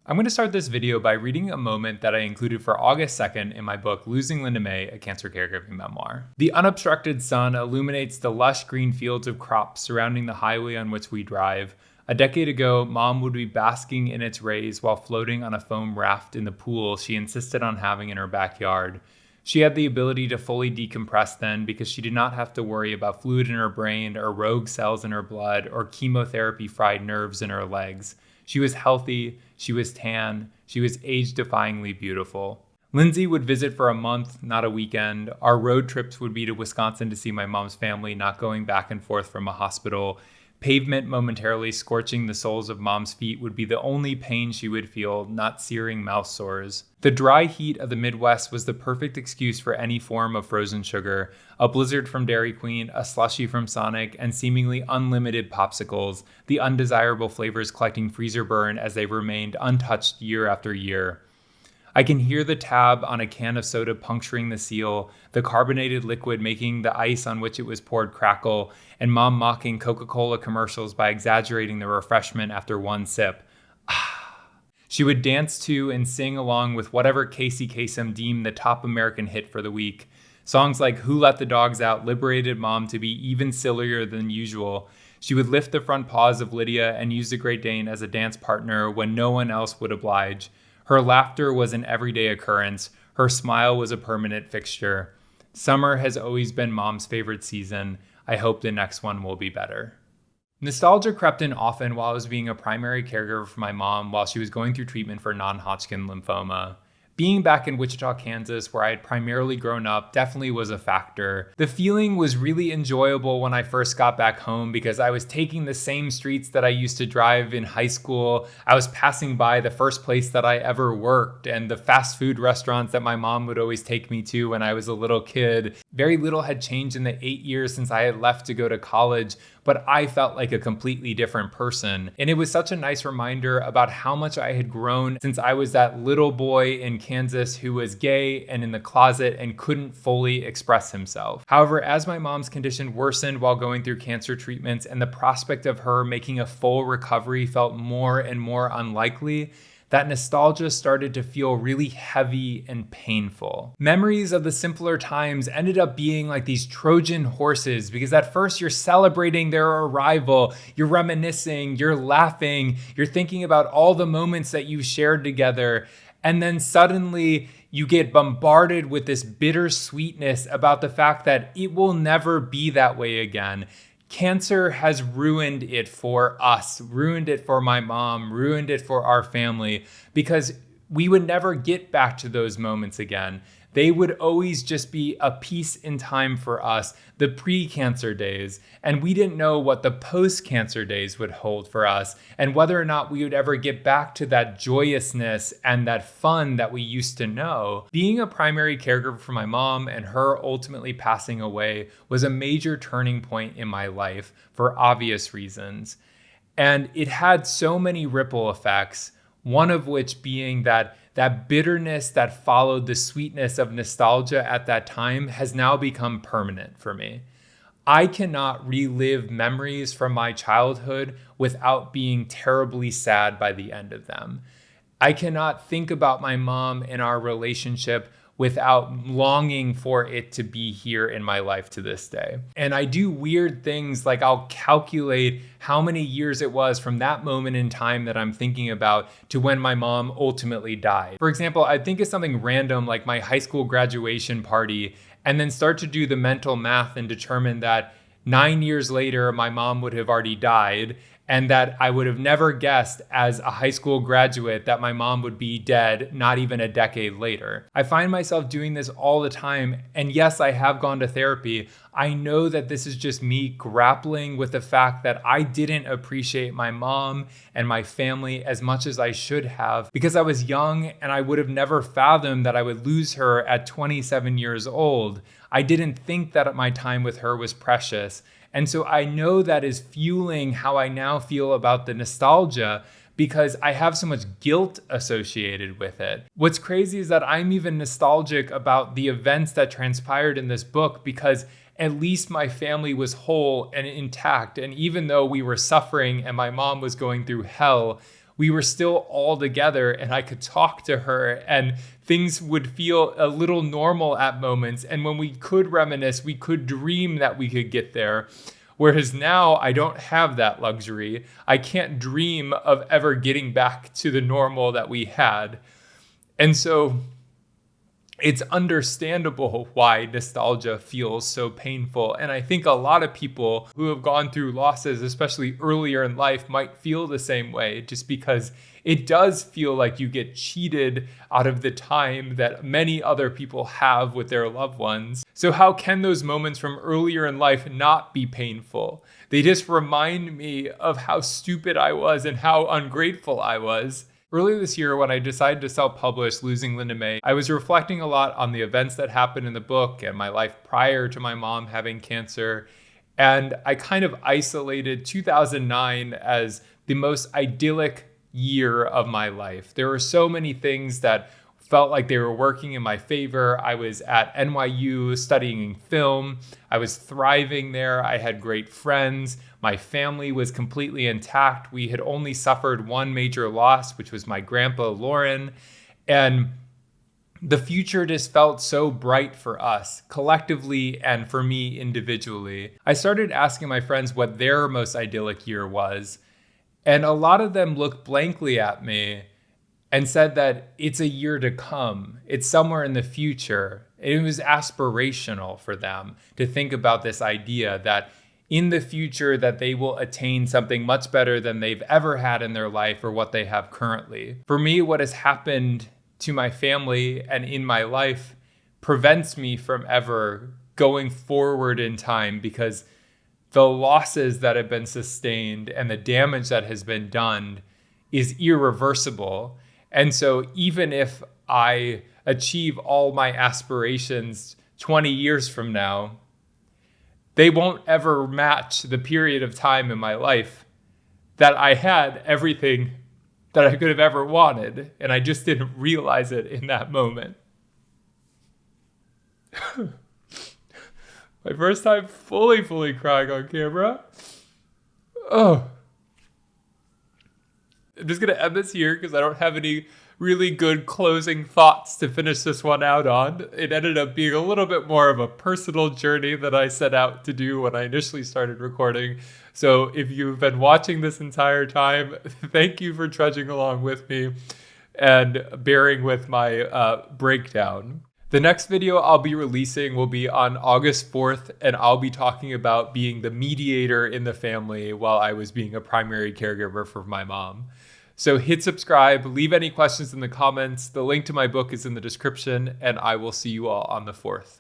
I'm going to start this video by reading a moment that I included for August 2nd in my book, Losing Linda May, A Cancer Caregiving Memoir. The unobstructed sun illuminates the lush green fields of crops surrounding the highway on which we drive. A decade ago, Mom would be basking in its rays while floating on a foam raft in the pool she insisted on having in her backyard. She had the ability to fully decompress then because she did not have to worry about fluid in her brain or rogue cells in her blood or chemotherapy-fried nerves in her legs. She was healthy, she was tan, she was age-defyingly beautiful. Lindsay would visit for a month, not a weekend. Our road trips would be to Wisconsin to see my mom's family, not going back and forth from a hospital. Pavement momentarily scorching the soles of Mom's feet would be the only pain she would feel, not searing mouth sores. The dry heat of the Midwest was the perfect excuse for any form of frozen sugar. A blizzard from Dairy Queen, a slushie from Sonic, and seemingly unlimited popsicles, the undesirable flavors collecting freezer burn as they remained untouched year after year. I can hear the tab on a can of soda puncturing the seal, the carbonated liquid making the ice on which it was poured crackle, and Mom mocking Coca-Cola commercials by exaggerating the refreshment after one sip. She would dance to and sing along with whatever Casey Kasem deemed the top American hit for the week. Songs like Who Let the Dogs Out liberated Mom to be even sillier than usual. She would lift the front paws of Lydia and use the Great Dane as a dance partner when no one else would oblige. Her laughter was an everyday occurrence. Her smile was a permanent fixture. Summer has always been Mom's favorite season. I hope the next one will be better. Nostalgia crept in often while I was being a primary caregiver for my mom while she was going through treatment for non-Hodgkin lymphoma. Being back in Wichita, Kansas, where I had primarily grown up, definitely was a factor. The feeling was really enjoyable when I first got back home because I was taking the same streets that I used to drive in high school. I was passing by the first place that I ever worked and the fast food restaurants that my mom would always take me to when I was a little kid. Very little had changed in the 8 years since I had left to go to college, but I felt like a completely different person. And it was such a nice reminder about how much I had grown since I was that little boy in Kansas who was gay and in the closet and couldn't fully express himself. However, as my mom's condition worsened while going through cancer treatments and the prospect of her making a full recovery felt more and more unlikely, that nostalgia started to feel really heavy and painful. Memories of the simpler times ended up being like these Trojan horses because at first you're celebrating their arrival, you're reminiscing, you're laughing, you're thinking about all the moments that you shared together, and then suddenly you get bombarded with this bittersweetness about the fact that it will never be that way again. Cancer has ruined it for us, ruined it for my mom, ruined it for our family, because we would never get back to those moments again. They would always just be a piece in time for us, the pre-cancer days, and we didn't know what the post-cancer days would hold for us and whether or not we would ever get back to that joyousness and that fun that we used to know. Being a primary caregiver for my mom and her ultimately passing away was a major turning point in my life for obvious reasons. And it had so many ripple effects, one of which being that bitterness that followed the sweetness of nostalgia at that time has now become permanent for me. I cannot relive memories from my childhood without being terribly sad by the end of them. I cannot think about my mom and our relationship without longing for it to be here in my life to this day. And I do weird things like I'll calculate how many years it was from that moment in time that I'm thinking about to when my mom ultimately died. For example, I think of something random like my high school graduation party and then start to do the mental math and determine that 9 years later, my mom would have already died, and that I would have never guessed as a high school graduate that my mom would be dead not even a decade later. I find myself doing this all the time, and yes, I have gone to therapy. I know that this is just me grappling with the fact that I didn't appreciate my mom and my family as much as I should have because I was young and I would have never fathomed that I would lose her at 27 years old. I didn't think that my time with her was precious. And so I know that is fueling how I now feel about the nostalgia because I have so much guilt associated with it. What's crazy is that I'm even nostalgic about the events that transpired in this book because at least my family was whole and intact. And even though we were suffering and my mom was going through hell, we were still all together and I could talk to her and things would feel a little normal at moments. And when we could reminisce, we could dream that we could get there. Whereas now I don't have that luxury. I can't dream of ever getting back to the normal that we had. And so it's understandable why nostalgia feels so painful. And I think a lot of people who have gone through losses, especially earlier in life, might feel the same way, just because it does feel like you get cheated out of the time that many other people have with their loved ones. So how can those moments from earlier in life not be painful? They just remind me of how stupid I was and how ungrateful I was. Earlier this year, when I decided to self-publish Losing Linda May, I was reflecting a lot on the events that happened in the book and my life prior to my mom having cancer. And I kind of isolated 2009 as the most idyllic year of my life. There were so many things that felt like they were working in my favor. I was at NYU studying film. I was thriving there. I had great friends. My family was completely intact. We had only suffered one major loss, which was my grandpa, Lauren. And the future just felt so bright for us collectively and for me individually. I started asking my friends what their most idyllic year was. And a lot of them looked blankly at me and said that it's a year to come. It's somewhere in the future. It was aspirational for them to think about this idea that in the future that they will attain something much better than they've ever had in their life or what they have currently. For me, what has happened to my family and in my life prevents me from ever going forward in time, because the losses that have been sustained and the damage that has been done is irreversible. And so even if I achieve all my aspirations 20 years from now, they won't ever match the period of time in my life that I had everything that I could have ever wanted. And I just didn't realize it in that moment. My first time fully crying on camera. Oh. I'm just going to end this here because I don't have any really good closing thoughts to finish this one out on. It ended up being a little bit more of a personal journey that I set out to do when I initially started recording. So if you've been watching this entire time, thank you for trudging along with me and bearing with my breakdown. The next video I'll be releasing will be on August 4th, and I'll be talking about being the mediator in the family while I was being a primary caregiver for my mom. So hit subscribe, leave any questions in the comments. The link to my book is in the description, and I will see you all on the 4th.